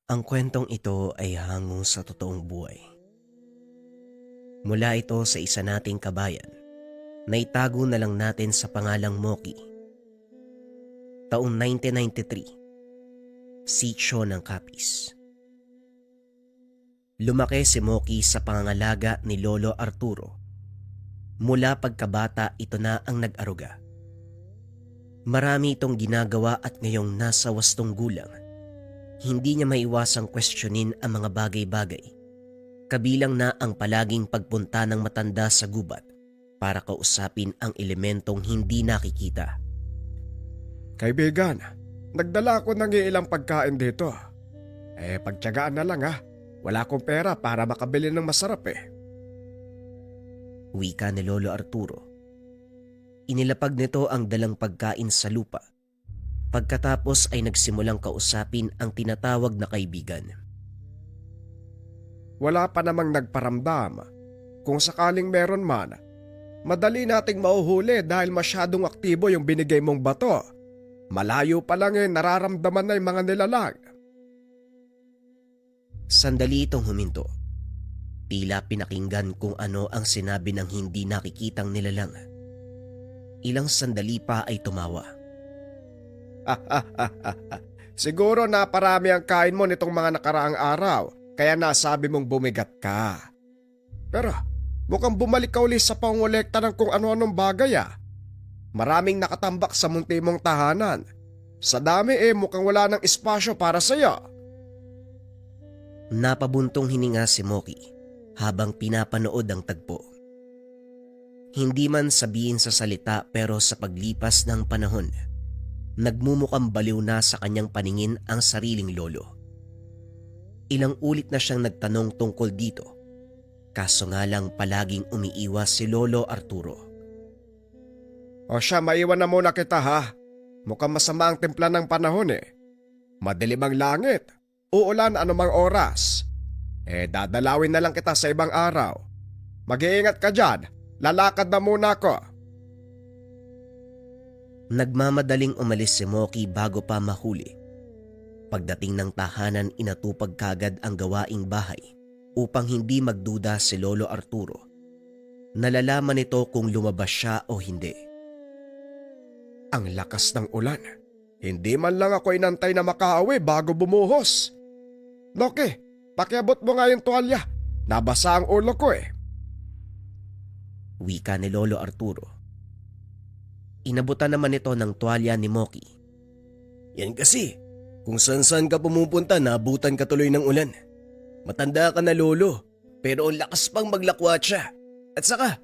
Ang kwentong ito ay hango sa totoong buhay. Mula ito sa isa nating kabayan na itago na lang natin sa pangalang Moki. Taong 1993, sitio ng Capiz. Lumaki si Moki sa pangangalaga ni Lolo Arturo. Mula pagkabata ito na ang nag-aruga. Marami itong ginagawa at ngayong nasa 8 gulang, hindi niya maiwasang questionin ang mga bagay-bagay. Kabilang na ang palaging pagpunta ng matanda sa gubat para kausapin ang elementong hindi nakikita. Kaibigan, nagdala ako ng ilang pagkain dito. Pagtiyagaan na lang ha. Wala akong pera para makabili ng masarap Wika ni Lolo Arturo. Inilapag nito ang dalang pagkain sa lupa. Pagkatapos ay nagsimulang kausapin ang tinatawag na kaibigan. Wala pa namang nagparamdam. Kung sakaling meron man, madali nating mauhuli dahil masyadong aktibo yung binigay mong bato. Malayo pa lang nararamdaman na yung mga nilalang. Sandali itong huminto. Tila pinakinggan kung ano ang sinabi ng hindi nakikitang nilalang. Ilang sandali pa ay tumawa. Siguro naparami ang kain mo nitong mga nakaraang araw, kaya nasabi mong bumigat ka. Pero mukhang bumalik ka uli sa pangolekta ng kung ano-anong bagay Maraming nakatambak sa munti mong tahanan. Sa dami mukhang wala ng espasyo para sa'yo. Napabuntong hininga si Moki habang pinapanood ang tagpo. Hindi man sabihin sa salita pero sa paglipas ng panahon, nagmumukhang baliw na sa kanyang paningin ang sariling lolo. Ilang ulit na siyang nagtanong tungkol dito, kaso nga lang palaging umiiwas si Lolo Arturo. O siya, maiwan na muna kita ha. Mukhang masama ang timpla ng panahon Madilim ang langit, uulan anumang oras. Dadalawin na lang kita sa ibang araw. Mag-iingat ka dyan, lalakad na muna ako. Nagmamadaling umalis si Moki bago pa mahuli. Pagdating ng tahanan, inatupag kagad ang gawaing bahay upang hindi magduda si Lolo Arturo. Nalalaman nito kung lumabas siya o hindi. Ang lakas ng ulan. Hindi man lang ako inantay na makaawi bago bumuhos. Loki, pakiabot mo nga yung tuwalya. Nabasa ang ulo ko Wika ni Lolo Arturo. Inabutan naman ito ng tuwalya ni Moki. Yan kasi, kung saan-saan ka pumupunta naabutan ka tuloy ng ulan. Matanda ka na lolo, pero ang lakas pang maglakwatsa. At saka,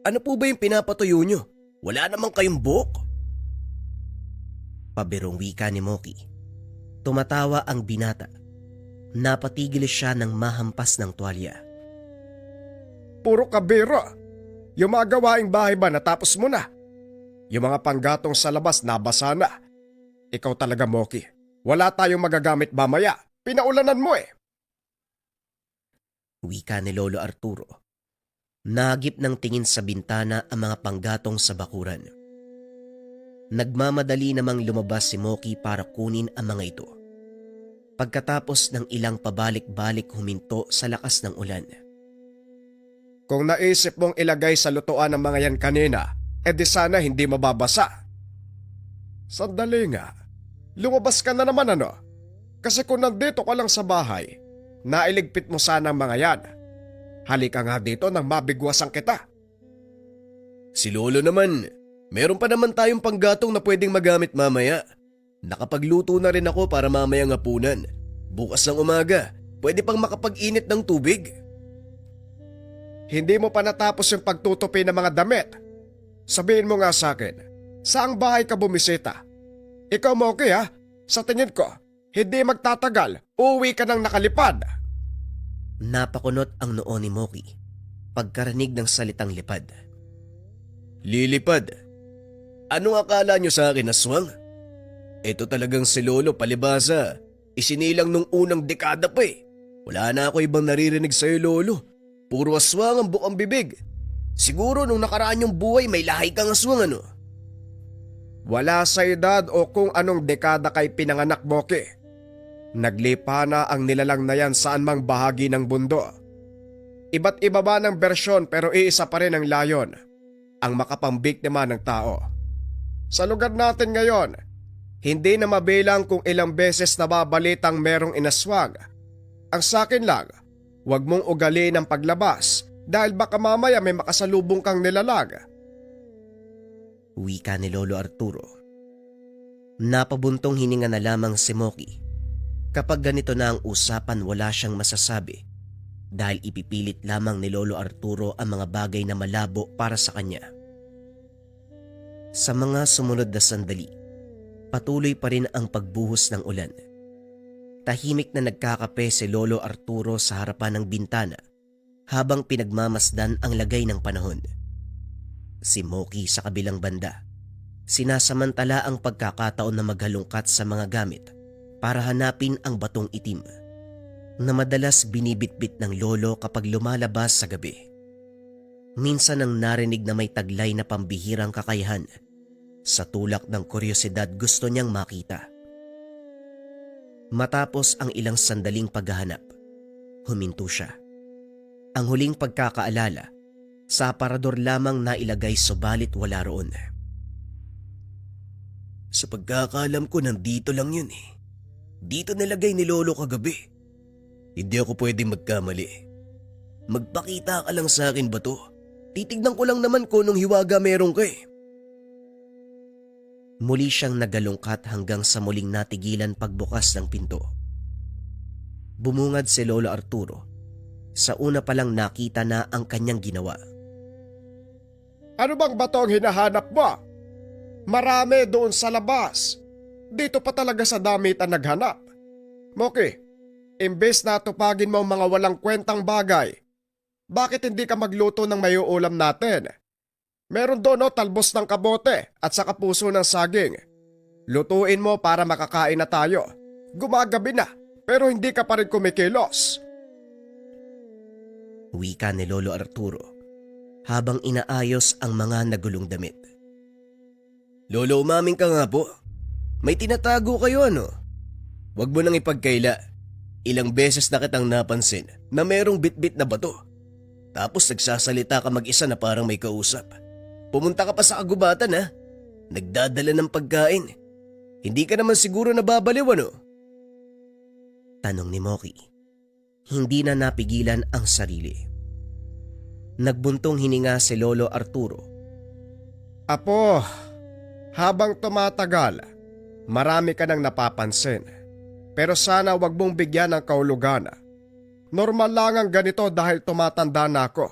ano po ba yung pinapatuyo nyo? Wala namang kayong buhok? Pabirong wika ni Moki. Tumatawa ang binata. Napatigil siya ng mahampas ng tuwalya. Puro kabiro. Yung mga gawaing bahay ba natapos mo na? Yung mga panggatong sa labas nabasa na. Ikaw talaga, Moki. Wala tayong magagamit mamaya. Pinaulanan mo Wika ni Lolo Arturo. Nagip ng tingin sa bintana ang mga panggatong sa bakuran. Nagmamadali namang lumabas si Moki para kunin ang mga ito. Pagkatapos ng ilang pabalik-balik huminto sa lakas ng ulan. Kung naisip mong ilagay sa lutuan ng mga yan kanina, di sana hindi mababasa. Sandali nga. Lumabas ka na naman Kasi kung nandito ka lang sa bahay, nailigpit mo sana ang mga yan. Halika nga dito nang mabigwasan kita. Si lolo naman, meron pa naman tayong panggatong na pwedeng magamit mamaya. Nakapagluto na rin ako para mamayang hapunan. Bukas ng umaga, pwede pang makapag-init ng tubig. Hindi mo pa natapos yung pagtutupi ng mga damit. Sabihin mo nga sa akin, saang bahay ka bumisita? Ikaw mo okay Sa tingin ko, hindi magtatagal, uuwi ka ng nakalipad. Napakunot ang noo ni Moki pagkarinig ng salitang lipad. Lilipad? Anong akala nyo sa akin, aswang? Ito talagang si lolo palibasa. Isinilang nung unang dekada pa Wala na ako ibang naririnig sa'yo, lolo. Puro aswang ang bukang bibig. Siguro nung nakaraan yung buhay may lahi kang aswang Wala sa edad o kung anong dekada kay pinanganak, Moki. Naglipa na ang nilalang na yan saan mang bahagi ng mundo. Iba't iba ba ng bersyon pero iisa pa rin ang layon, ang makapambiktima ng tao. Sa lugar natin ngayon, hindi na mabilang kung ilang beses nababalitang merong inaswang. Ang sakin lang, huwag mong ugaliin ang paglabas dahil baka mamaya may makasalubong kang nilalag. Wika ni Lolo Arturo. Napabuntong hininga na lamang si Moki. Kapag ganito na ang usapan, wala siyang masasabi dahil ipipilit lamang ni Lolo Arturo ang mga bagay na malabo para sa kanya. Sa mga sumunod na sandali, patuloy pa rin ang pagbuhos ng ulan. Tahimik na nagkakape si Lolo Arturo sa harapan ng bintana habang pinagmamasdan ang lagay ng panahon. Si Moki sa kabilang banda, sinasamantala ang pagkakataon na maghalungkat sa mga gamit para hanapin ang batong itim na madalas binibitbit ng lolo kapag lumalabas sa gabi. Minsan nang narinig na may taglay na pambihirang kakayahan, sa tulak ng kuryosidad gusto niyang makita. Matapos ang ilang sandaling paghahanap, huminto siya. Ang huling pagkakaalala, sa aparador lamang nailagay subalit wala roon. Sa pagkakaalam ko, nandito lang yun eh. Dito nilagay ni Lolo kagabi. Hindi ako pwede magkamali. Magpakita ka lang sa akin ba to? Titignan ko lang naman kung nung hiwaga meron ka eh. Muli siyang nagalungkat hanggang sa muling natigilan pagbukas ng pinto. Bumungad si Lolo Arturo. Sa una pa lang nakita na ang kanyang ginawa. Ano bang bato ang hinahanap mo? Marami doon sa labas. Dito pa talaga sa damit ang naghanap. Moki, imbes na tupagin mo ang mga walang kwentang bagay, bakit hindi ka magluto ng may uulam natin? Meron doon talbos ng kabote at saka puso ng saging. Lutuin mo para makakain na tayo. Gumagabi na pero hindi ka pa rin kumikilos. Wika ni Lolo Arturo habang inaayos ang mga nagulong damit. Lolo, umaming ka nga po. May tinatago kayo ano? Huwag mo nang ipagkaila. Ilang beses na kitang napansin na merong bitbit na bato. Tapos nagsasalita ka mag-isa na parang may kausap. Pumunta ka pa sa kagubatan ha. Nagdadala ng pagkain. Hindi ka naman siguro nababaliw ano? Tanong ni Moki. Hindi na napigilan ang sarili. Nagbuntong hininga si Lolo Arturo. Apo, habang tumatagal, marami ka nang napapansin. Pero sana wag mong bigyan ng kahulugan. Normal lang ang ganito dahil tumatanda na ako.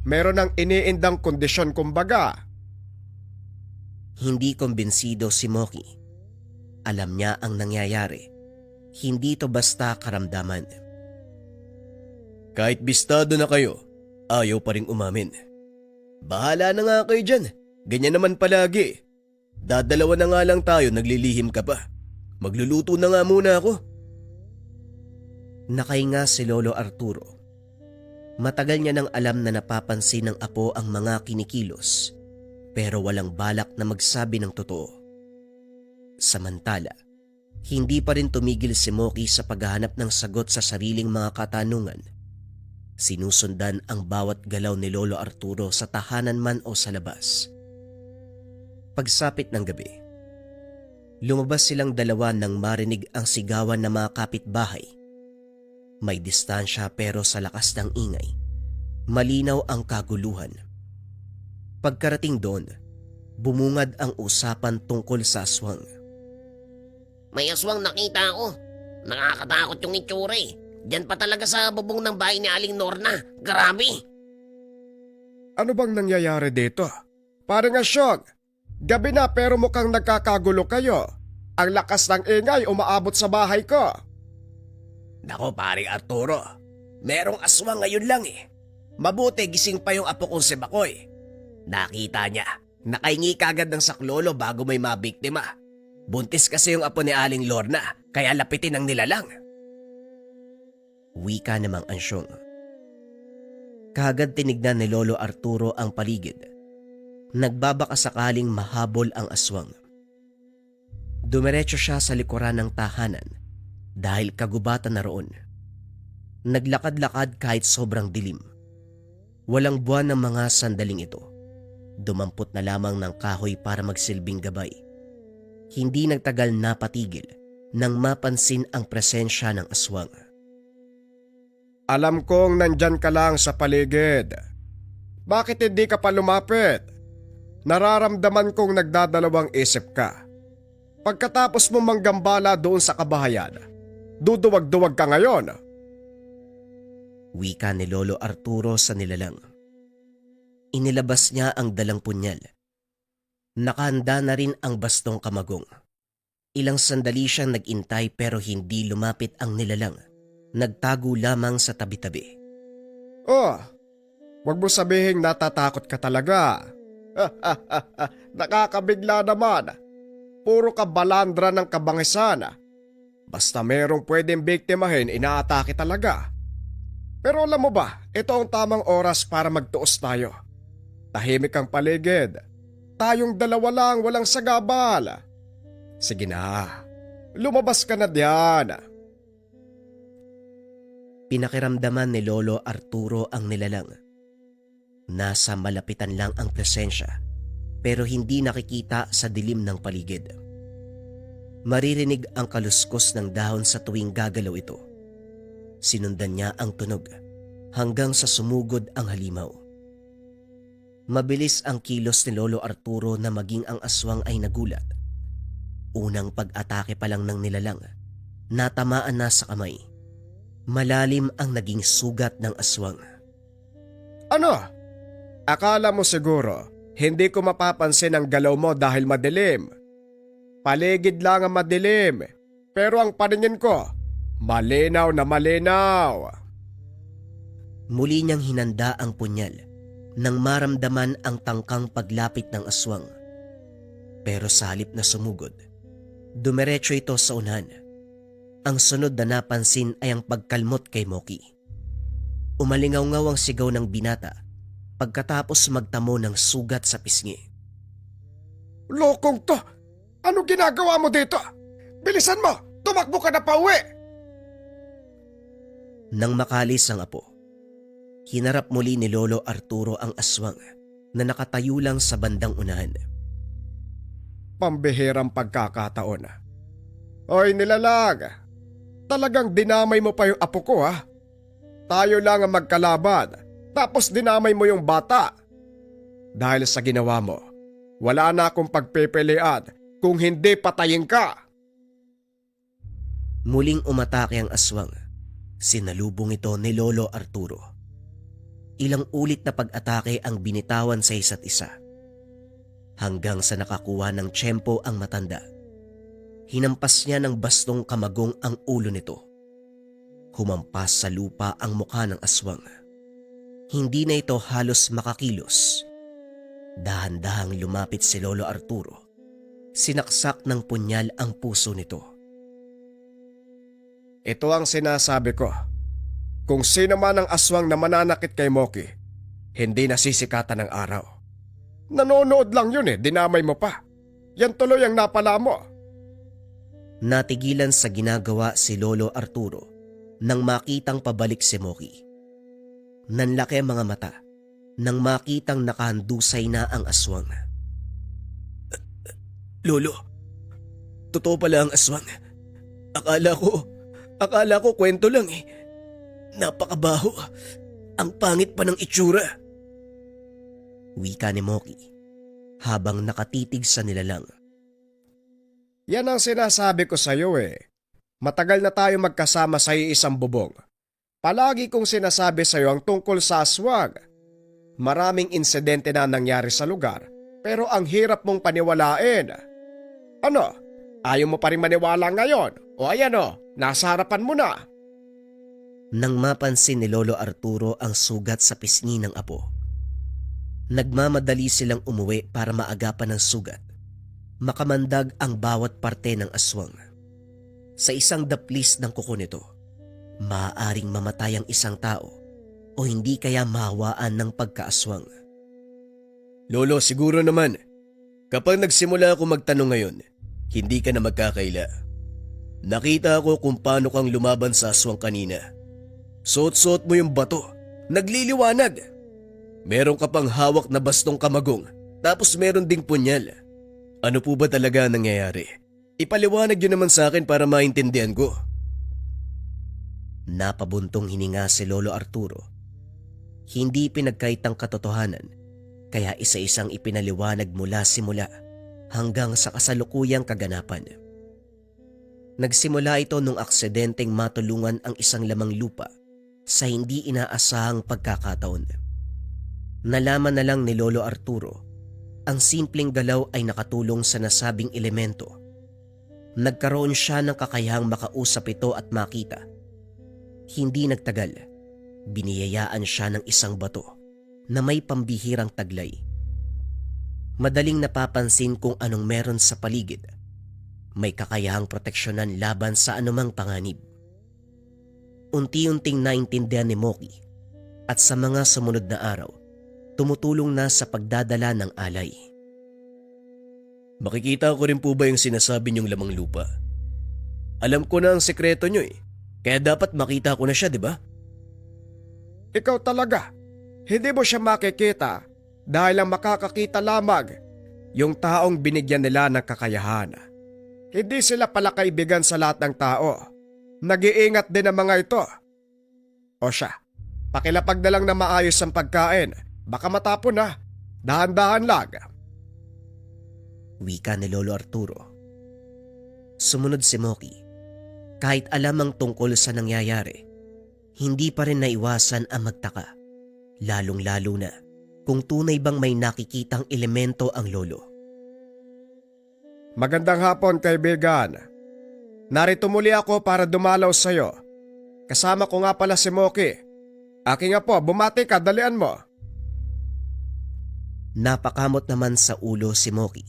Meron ng iniindang kondisyon kumbaga. Hindi kumbinsido si Moki. Alam niya ang nangyayari. Hindi to basta karamdaman. Kahit bistado na kayo, ayaw pa rin umamin. Bahala na nga kayo dyan. Ganyan naman palagi. Dadalawa na nga lang tayo, naglilihim ka pa. Magluluto na nga muna ako. Nakahinga si Lolo Arturo. Matagal niya nang alam na napapansin ng apo ang mga kinikilos, pero walang balak na magsabi ng totoo. Samantala, hindi pa rin tumigil si Moki sa paghahanap ng sagot sa sariling mga katanungan. Sinusundan ang bawat galaw ni Lolo Arturo sa tahanan man o sa labas. Pagsapit ng gabi, lumabas silang dalawa nang marinig ang sigawan ng mga kapitbahay. May distansya pero sa lakas ng ingay, malinaw ang kaguluhan. Pagkarating doon, bumungad ang usapan tungkol sa aswang. May aswang nakita ako. Nakakatakot yung itsura eh. Diyan pa talaga sa bubong ng bahay ni Aling Norna. Grabe! Ano bang nangyayari dito? Parang asyong, gabi na pero mukhang nagkakagulo kayo. Ang lakas ng ingay umaabot sa bahay ko. Nako paring Arturo, merong aswang ngayon lang eh. Mabuti gising pa yung apo kong si Bakoy. Nakita niya, nakahingi kagad ng saklolo bago may mabiktima. Buntis kasi yung apo ni Aling Lorna, kaya lapitin ang nilalang. Wika namang ansyong. Kagad tinignan ni Lolo Arturo ang paligid. Nagbabaka sakaling mahabol ang aswang. Dumiretso siya sa likuran ng tahanan dahil kagubatan na roon. Naglakad-lakad kahit sobrang dilim. Walang buwan ng mga sandaling ito. Dumampot na lamang ng kahoy para magsilbing gabay. Hindi nagtagal napatigil nang mapansin ang presensya ng aswang. Alam kong nandyan ka lang sa paligid. Bakit hindi ka pa lumapit? Nararamdaman kong nagdadalawang isip ka. Pagkatapos mo manggambala doon sa kabahayan, duduwag-duwag ka ngayon. Wika ni Lolo Arturo sa nilalang. Inilabas niya ang dalang punyal. Nakahanda na rin ang bastong kamagong. Ilang sandali siyang nag-intay pero hindi lumapit ang nilalang. Nagtago lamang sa tabi-tabi. Oh, wag mo sabihing natatakot ka talaga. Nakakabigla naman. Puro ka balandra ng kabangisan. Basta merong pwedeng biktimahin, inaatake talaga. Pero alam mo ba, ito ang tamang oras para magtuos tayo. Tahimik ang paligid. Tayong dalawa lang, walang sagabal. Sige na, lumabas ka na diyan. Pinakiramdaman ni Lolo Arturo ang nilalang. Nasa malapitan lang ang presensya pero hindi nakikita sa dilim ng paligid. Maririnig ang kaluskos ng dahon sa tuwing gagalaw ito. Sinundan niya ang tunog hanggang sa sumugod ang halimaw. Mabilis ang kilos ni Lolo Arturo na maging ang aswang ay nagulat. Unang pag-atake pa lang ng nilalang, natamaan na sa kamay. Malalim ang naging sugat ng aswang. Ano? Akala mo siguro hindi ko mapapansin ang galaw mo dahil madilim. Paligid lang ang madilim, pero ang paningin ko, malinaw na malinaw. Muli niyang hinanda ang punyal nang maramdaman ang tangkang paglapit ng aswang. Pero sa halip na sumugod, dumiretso ito sa unahan. Ang sunod na napansin ay ang pagkalmot kay Moki. Umalingaw-ngaw ang sigaw ng binata pagkatapos magtamo ng sugat sa pisngi. Lokong to! Ano ginagawa mo dito? Bilisan mo! Tumakbo ka na pauwi! Nang makalis ang apo, hinarap muli ni Lolo Arturo ang aswang na nakatayo lang sa bandang unahan. Pambihirang pagkakataon. Hoy nilalag! Talagang dinamay mo pa yung apo ko ha? Tayo lang ang magkalaban, tapos dinamay mo yung bata. Dahil sa ginawa mo, wala na akong pagpipilian kung hindi patayin ka. Muling umatake ang aswang. Sinalubong ito ni Lolo Arturo. Ilang ulit na pag-atake ang binitawan sa isa't isa. Hanggang sa nakakuha ng tiyempo ang matanda. Hinampas niya ng bastong kamagong ang ulo nito. Humampas sa lupa ang mukha ng aswang. Hindi na ito halos makakilos. Dahan-dahang lumapit si Lolo Arturo. Sinaksak ng punyal ang puso nito. Ito ang sinasabi ko. Kung sino man ang aswang na mananakit kay Moki, hindi nasisikatan ng araw. Nanonood lang yun dinamay mo pa. Yan tuloy ang napala mo. Natigilan sa ginagawa si Lolo Arturo nang makitang pabalik si Moki. Nanlaki ang mga mata nang makitang nakahandusay na ang aswang. Lolo, totoo pala ang aswang. Akala ko kwento lang Napakabaho. Ang pangit pa ng itsura. Wika ni Moki habang nakatitig sa nilalang. Yan ang sinasabi ko sa'yo Matagal na tayo magkasama sa isang bubong. Palagi kong sinasabi sa'yo ang tungkol sa aswang. Maraming insidente na nangyari sa lugar, pero ang hirap mong paniwalain. Ano? Ayaw mo pa rin maniwala ngayon? O ayan nasa harapan mo na. Nang mapansin ni Lolo Arturo ang sugat sa pisngi ng apo, nagmamadali silang umuwi para maagapan ng sugat. Makamandag ang bawat parte ng aswang. Sa isang daplis ng kuko nito, maaaring mamatay ang isang tao o hindi kaya mahawaan ng pagkaaswang. Lolo, siguro naman, kapag nagsimula ako magtanong ngayon, hindi ka na magkakaila. Nakita ko kung paano kang lumaban sa aswang kanina. Suot-suot mo yung bato. Nagliliwanag. Meron ka pang hawak na bastong kamagong, tapos meron ding punyal. Ano po ba talaga ang nangyayari? Ipaliwanag yun naman sa akin para maintindihan ko. Napabuntong hininga si Lolo Arturo. Hindi pinagkaitang katotohanan, kaya isa-isang ipinaliwanag mula simula hanggang sa kasalukuyang kaganapan. Nagsimula ito nung aksidenteng matulungan ang isang lamang lupa sa hindi inaasahang pagkakataon. Nalaman na lang ni Lolo Arturo ang simpleng galaw ay nakatulong sa nasabing elemento. Nagkaroon siya ng kakayahang makausap ito at makita. Hindi nagtagal, biniyayaan siya ng isang bato na may pambihirang taglay. Madaling napapansin kung anong meron sa paligid. May kakayahang proteksyonan laban sa anumang panganib. Unti-unting naintindihan ni Moki at sa mga sumunod na araw, tumutulong na sa pagdadala ng alay. Makikita ko rin po ba yung sinasabi niyong lamang lupa? Alam ko na ang sekreto niyo eh. Kaya dapat makita ko na siya, di ba? Ikaw talaga. Hindi mo siya makikita dahil ang makakakita lamang yung taong binigyan nila ng kakayahan. Hindi sila pala kaibigan sa lahat ng tao. Nag-iingat din ang mga ito. O siya, pakilapag na lang na maayos ang pagkain. Baka matapon na. Dahan-dahan lang. Wika ni Lolo Arturo. Sumunod si Moki. Kahit alam ang tungkol sa nangyayari, hindi pa rin naiwasan ang magtaka. Lalong-lalo na kung tunay bang may nakikitang elemento ang lolo. Magandang hapon, kaibigan. Narito muli ako para dumalaw sa'yo. Kasama ko nga pala si Moki. Aking apo, bumati ka, dalian mo. Napakamot naman sa ulo si Moki.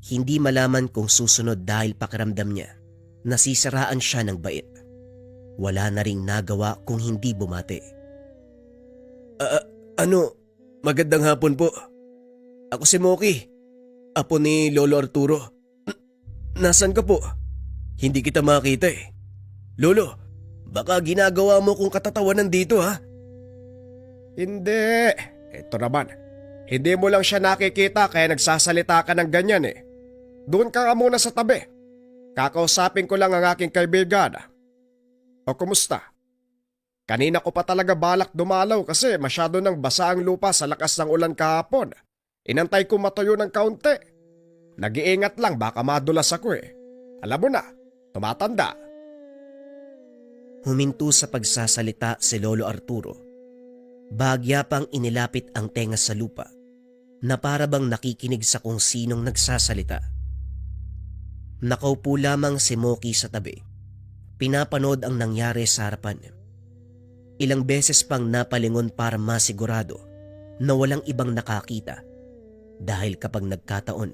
Hindi malaman kung susunod dahil pakiramdam niya nasisiraan siya ng bait. Wala na ring nagawa kung hindi bumati. Magandang hapon po. Ako si Moki. Apo ni Lolo Arturo. Nasaan ka po? Hindi kita makita eh. Lolo, baka ginagawa mo kong katatawanan dito ha? Hindi. Ito naman. Hindi mo lang siya nakikita kaya nagsasalita ka ng ganyan eh. Doon ka nga muna sa tabi. Kakausapin ko lang ang aking kaibigan. O kumusta? Kanina ko pa talaga balak dumalaw kasi masyado nang basa ang lupa sa lakas ng ulan kahapon. Inantay ko matuyo ng kaunti. Nag-iingat lang baka madulas ako eh. Alam mo na, tumatanda. Huminto sa pagsasalita si Lolo Arturo. Bahagya pang inilapit ang tenga sa lupa na para bang nakikinig sa kung sinong nagsasalita. Nakaupo lamang si Moki sa tabi. Pinapanood ang nangyari sa harapan. Ilang beses pang napalingon para masigurado na walang ibang nakakita dahil kapag nagkataon,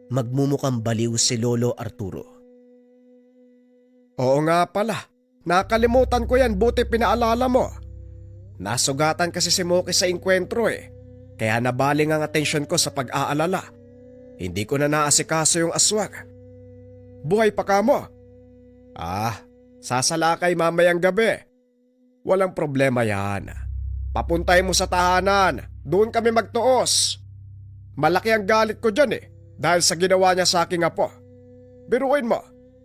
magmumukhang baliw si Lolo Arturo. Oo nga pala, nakalimutan ko yan buti pinaalala mo. Nasugatan kasi si Moki sa inkwentro eh, kaya nabaling ang atensyon ko sa pag-aalala. Hindi ko na naasikaso yung aswang. Buhay pa ka mo? Sasalakay mamayang gabi. Walang problema yan. Papuntay mo sa tahanan, doon kami magtuos. Malaki ang galit ko dyan eh, dahil sa ginawa niya sa aking apo. Biruin mo,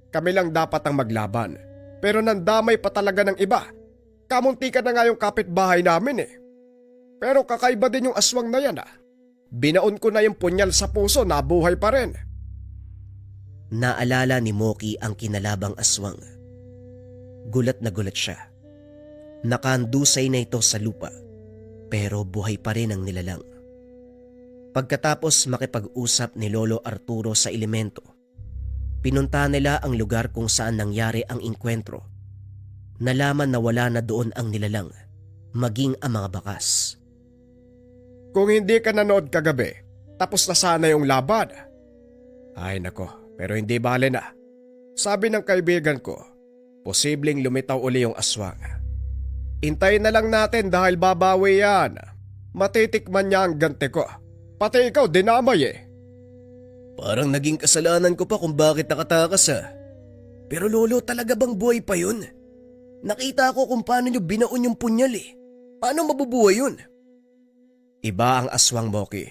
kami lang dapat ang maglaban. Pero nandamay pa talaga ng iba. Kamunti ka na nga yung kapitbahay namin eh. Pero kakaiba din yung aswang na yan ah. Binaon ko na yung punyal sa puso, nabuhay pa rin. Naalala ni Moki ang kinalabang aswang. Gulat na gulat siya. Nakaandusay na ito sa lupa, pero buhay pa rin ang nilalang. Pagkatapos makipag-usap ni Lolo Arturo sa elemento, pinunta nila ang lugar kung saan nangyari ang inkwentro. Nalaman na wala na doon ang nilalang, maging ang mga bakas. Kung hindi ka nanood kagabi, tapos na sana yung laban. Ay nako, pero hindi bale na. Sabi ng kaibigan ko, posibleng lumitaw uli yung aswang. Intayin na lang natin dahil babawi yan. Matitikman niya ang ganti ko. Pati ikaw dinamay eh. Parang naging kasalanan ko pa kung bakit nakatakas ha. Pero lolo, talaga bang buhay pa yun? Nakita ko kung paano nyo binaon yung punyal eh. Paano mabubuhay yun? Iba ang aswang, Moki.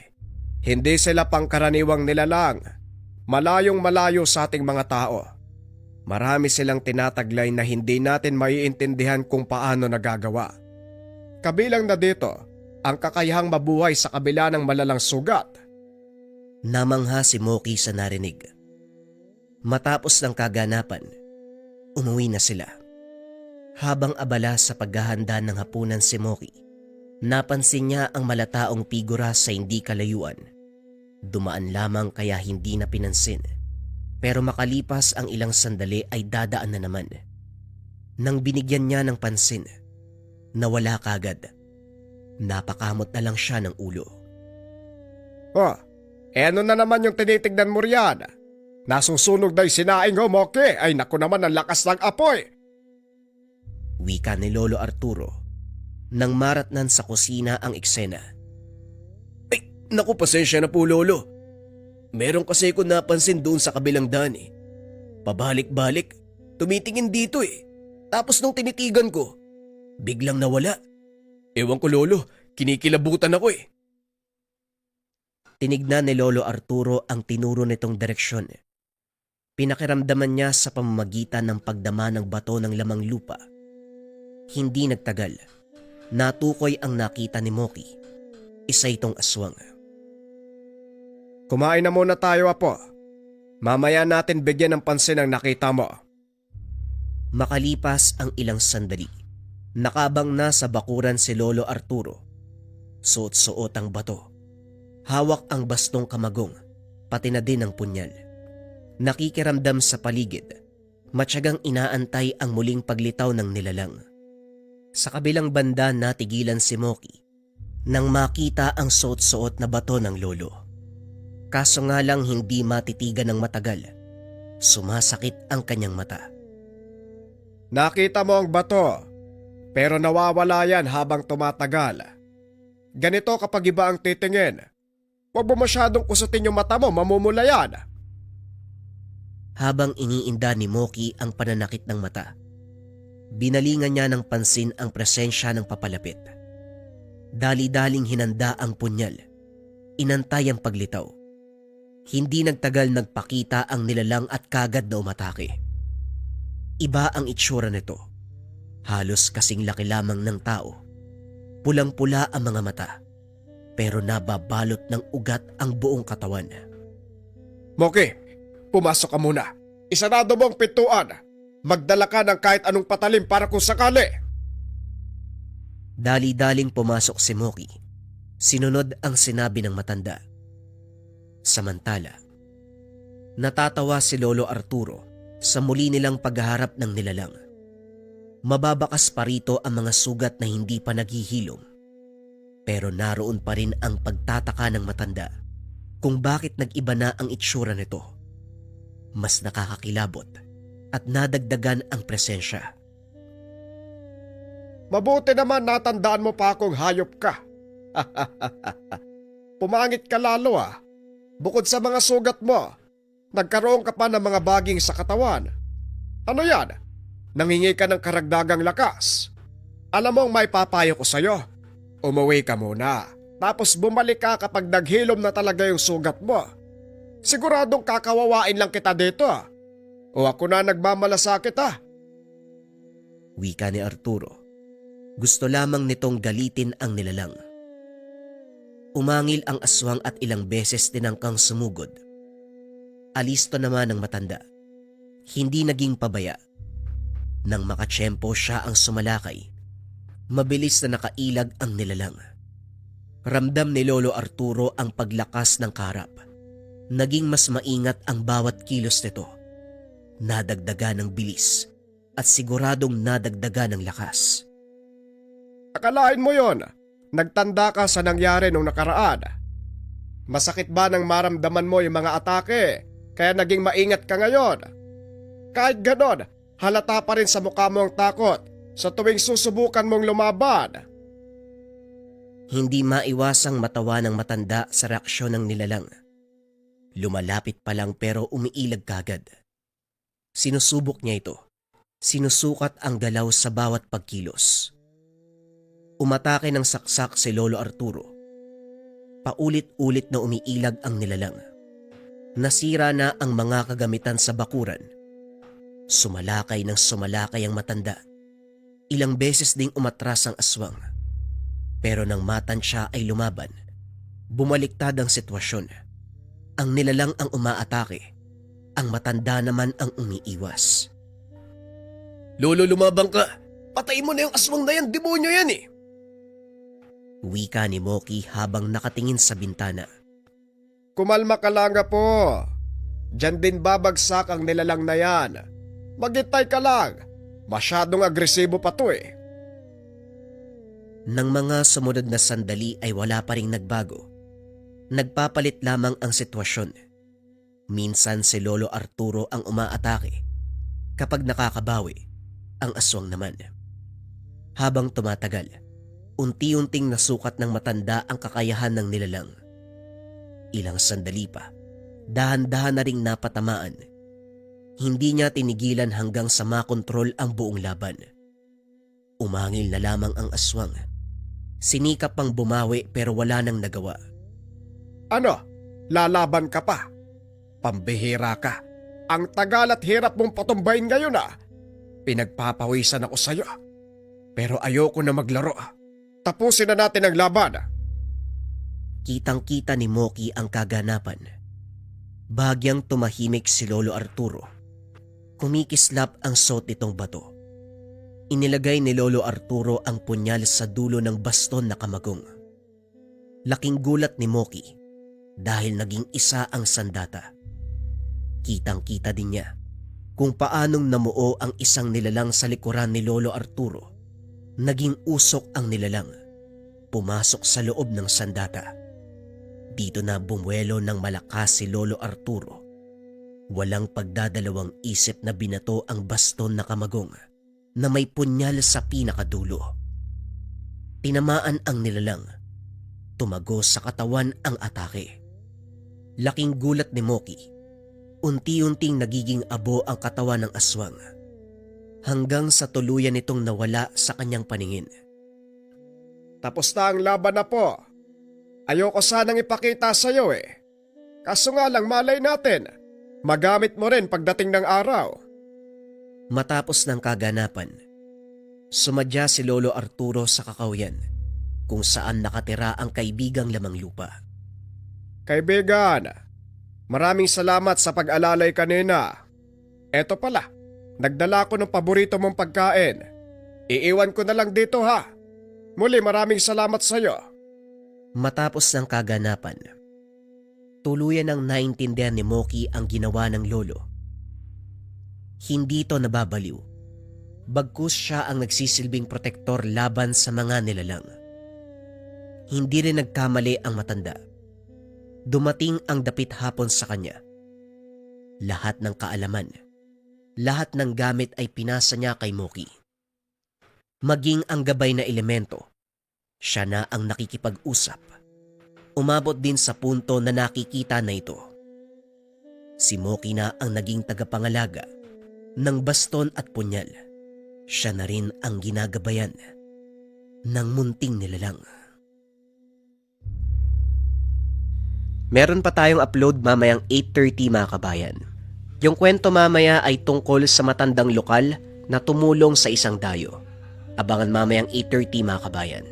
Hindi sila pangkaraniwang nilalang. Malayong malayo sa ating mga tao. Marami silang tinataglay na hindi natin maiintindihan kung paano nagagawa. Kabilang na dito ang kakayahang mabuhay sa kabila ng malalang sugat. Namangha si Moki sa narinig. Matapos ng kaganapan, umuwi na sila. Habang abala sa paghahanda ng hapunan si Moki, napansin niya ang malataong figura sa hindi kalayuan. Dumaan lamang kaya hindi na pinansin. Pero makalipas ang ilang sandali ay dadaan na naman. Nang binigyan niya ng pansin, nawala kagad. Napakamot na lang siya ng ulo. Oh, ano na naman yung tinitignan mo riyan? Nasusunog na yung sinaing ho, Moki. Ay naku naman, ang lakas ng apoy. Wika ni Lolo Arturo nang maratnan sa kusina ang eksena. Ay, naku, pasensya na po lolo. Meron kasi ko napansin doon sa kabilang daan eh. Pabalik-balik, tumitingin dito eh. Tapos nung tinitigan ko, biglang nawala. Ewan ko lolo, kinikilabutan ako eh. Tinignan ni Lolo Arturo ang tinuro nitong direksyon. Pinakiramdaman niya sa pamamagitan ng pagdama ng bato ng lamang lupa. Hindi nagtagal, natukoy ang nakita ni Moki. Isa itong aswang. Kumain na muna tayo, Apo. Mamaya natin bigyan ng pansin ang nakita mo. Makalipas ang ilang sandali, nakabang na sa bakuran si Lolo Arturo. Suot-suot ang bato. Hawak ang bastong kamagong, pati na din ang punyal. Nakikiramdam sa paligid, matyagang inaantay ang muling paglitaw ng nilalang. Sa kabilang banda natigilan si Moki nang makita ang suot-suot na bato ng lolo. Kaso nga lang hindi matitigan ng matagal. Sumasakit ang kanyang mata. Nakita mo ang bato, pero nawawala yan habang tumatagal. Ganito kapag iba ang titingin. Huwag mo masyadong usutin yung mata mo, mamumula yan. Habang iniinda ni Moki ang pananakit ng mata, binalingan niya ng pansin ang presensya ng papalapit. Dali-daling hinanda ang punyal. Inantay ang paglitaw. Hindi nagtagal nagpakita ang nilalang at kagad na umatake. Iba ang itsura nito. Halos kasing laki lamang ng tao. Pulang-pula ang mga mata, pero nababalot ng ugat ang buong katawan. Moki, pumasok ka muna. Isarado mo ang pintuan. Magdala ka ng kahit anong patalim para kung sakali. Dali-daling pumasok si Moki. Sinunod ang sinabi ng matanda. Samantala, natatawa si Lolo Arturo sa muli nilang paghaharap ng nilalang. Mababakas pa rito ang mga sugat na hindi pa naghihilom. Pero naroon pa rin ang pagtataka ng matanda kung bakit nag-iba na ang itsura nito. Mas nakakakilabot at nadagdagan ang presensya. Mabuti naman natandaan mo pa akong hayop ka. Pumangit ka lalo ah. Bukod sa mga sugat mo, nagkaroon ka pa ng mga baging sa katawan. Ano yan? Nangingi ka ng karagdagang lakas. Alam mo ang may papayo ko sa'yo. Umuwi ka muna. Tapos bumalik ka kapag naghilom na talaga yung sugat mo. Siguradong kakawawain lang kita dito ah. O ako na nagmamalasakit ah. Wika ni Arturo. Gusto lamang nitong galitin ang nilalang. Umangil ang aswang at ilang beses tinangkang sumugod. Alisto naman ang matanda. Hindi naging pabaya. Nang makatsyempo siya ang sumalakay, mabilis na nakailag ang nilalang. Ramdam ni Lolo Arturo ang paglakas ng karap. Naging mas maingat ang bawat kilos nito. Nadagdagan ng bilis at siguradong nadagdagan ng lakas. Akalain mo yon, nagtanda ka sa nangyari nung nakaraan. Masakit ba nang maramdaman mo yung mga atake, kaya naging maingat ka ngayon? Kahit ganon, halata pa rin sa mukha mo ang takot sa tuwing susubukan mong lumaban. Hindi maiwasang matawa ng matanda sa reaksyon ng nilalang. Lumalapit pa lang pero umiilag kagad. Sinusubok niya ito. Sinusukat ang galaw sa bawat pagkilos. Umatake ng saksak si Lolo Arturo. Paulit-ulit na umiilag ang nilalang. Nasira na ang mga kagamitan sa bakuran. Sumalakay ng sumalakay ang matanda. Ilang beses ding umatras ang aswang. Pero nang matansya ay lumaban, bumaliktad ang sitwasyon. Ang nilalang ang umaatake. Ang matanda naman ang umiiwas. Lolo, lumabang ka. Patayin mo na yung aswang na yan, demonyo yan eh. Wika ni Moki habang nakatingin sa bintana. Kumalma ka lang nga po. Diyan din babagsak ang nilalang na yan. Maghintay ka lang. Masyadong agresibo pa to eh. Nang mga sumunod na sandali ay wala pa ring nagbago. Nagpapalit lamang ang sitwasyon. Minsan si Lolo Arturo ang umaatake. Kapag nakakabawi, ang aswang naman. Habang tumatagal, unti-unting nasukat ng matanda ang kakayahan ng nilalang. Ilang sandali pa, dahan-dahan na ring napatamaan. Hindi niya tinigilan hanggang sa makontrol ang buong laban. Umangil na lamang ang aswang. Sinikap pang bumawi pero wala nang nagawa. Ano? Lalaban ka pa? Pambihira ka. Ang tagal at hirap mong patumbayin ngayon ah. Pinagpapawisan ako sa'yo. Pero ayoko na maglaro. Tapusin na natin ang laban. Kitang-kita ni Moki ang kaganapan. Bahagyang tumahimik si Lolo Arturo. Kumikislap ang suot nitong bato. Inilagay ni Lolo Arturo ang punyal sa dulo ng baston na kamagong. Laking gulat ni Moki dahil naging isa ang sandata. Kitang-kita din niya kung paanong namuo ang isang nilalang sa likuran ni Lolo Arturo. Naging usok ang nilalang. Pumasok sa loob ng sandata. Dito na bumuelo ng malakas si Lolo Arturo. Walang pagdadalawang isip na binato ang baston na kamagong na may punyal sa pinakadulo. Tinamaan ang nilalang. Tumago sa katawan ang atake. Laking gulat ni Moki. Unti-unting nagiging abo ang katawan ng aswang. Hanggang sa tuluyan itong nawala sa kanyang paningin. Tapos na ang laban na po. Ayoko sanang ipakita sa'yo eh. Kaso nga lang malay natin. Magamit mo rin pagdating ng araw. Matapos ng kaganapan, sumadya si Lolo Arturo sa kakawyan kung saan nakatira ang kaibigang lamang lupa. Kaibigan, maraming salamat sa pag-alalay kanina. Eto pala, nagdala ko ng paborito mong pagkain. Iiwan ko na lang dito ha. Muli maraming salamat sa'yo. Matapos ng kaganapan, tuluyan ang naintindihan ni Moki ang ginawa ng lolo. Hindi ito nababaliw. Bagkus siya ang nagsisilbing protektor laban sa mga nilalang. Hindi rin nagkamali ang matanda. Dumating ang dapit hapon sa kanya. Lahat ng kaalaman, lahat ng gamit ay pinasa niya kay Moki. Maging ang gabay na elemento, siya na ang nakikipag-usap. Umabot din sa punto na nakikita na ito. Si Moki na ang naging tagapangalaga ng baston at punyal. Siya na rin ang ginagabayan ng munting nilalang. Meron pa tayong upload mamayang 8:30 mga kabayan. Yung kwento mamaya ay tungkol sa matandang lokal na tumulong sa isang dayo. Abangan mamayang 8:30 mga kabayan.